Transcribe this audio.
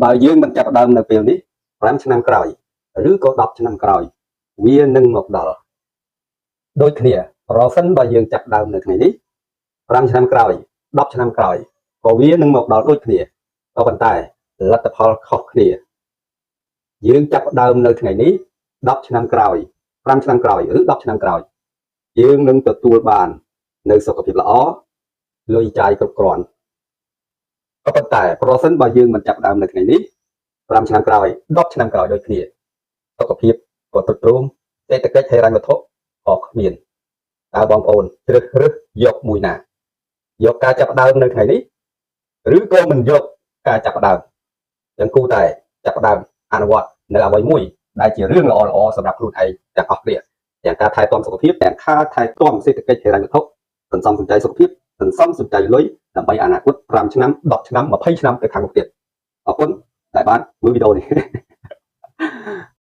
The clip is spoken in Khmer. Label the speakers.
Speaker 1: បើយើងមិនចាប់ដើមនៅពេលនេះ5ឆ្នាំក្រោយឬក៏10ឆ្នាំក្រោយវានឹងមកដល់ដូចគ្នាប្រសិនបើយើងចាប់ដើមនៅថ្ងៃនេះ5ឆ្នាំក្រោយ10ឆ្នាំក្រោយក៏វានឹងមកដល់ដូចគ្នាក៏ប៉ុន្តែលទ្ធផលខុសគ្នាយើងចាប់ដើមនៅថ្ងៃនេះ10ឆ្នាំក្រោយ5ឆ្នាំក្រោយឬ10ឆ្នាំក្រោយយើងនឹងទទួលបាននៅសុខភាពល្អលុយចាយគ្រប់គ្រាន់ក៏ប៉ុន្តែប្រសិនបើយើងមិនចាប់ដើមនៅថ្ងៃនេះ5ឆ្នាំក្រោយ10ឆ្នាំក្រោយដូចគ្នាសុខភាពក៏ទ្រុឌទ្រោមសេដ្ឋកិច្ចហិរញ្ញវត្ថុក៏គ្មានតើបងប្អូនជ្រើសរើសយកមួយណាយកការចាប់ដើមនៅថ្ងៃនេះឬក៏មិនយកការចាប់ដើមទាំងគូតែចាប់ដើមអនុវត្តនៅអ្វីមួយដែលជារឿងល្អៗសម្រាប់ខ្លួនឯងទាំងអស់គ្នាទាំងការថែទាំសុខភាពទាំងការថែទាំសេដ្ឋកិច្ចហិរញ្ញវត្ថុសន្សំសំចៃសុខភាពសន្សំសំចៃលុយដើម្បីអនាគត5ឆ្នាំ10ឆ្នាំ20ឆ្នាំទៅខាងមុខទៀតអរគុណដែលបានមើលវីដេអូនេះ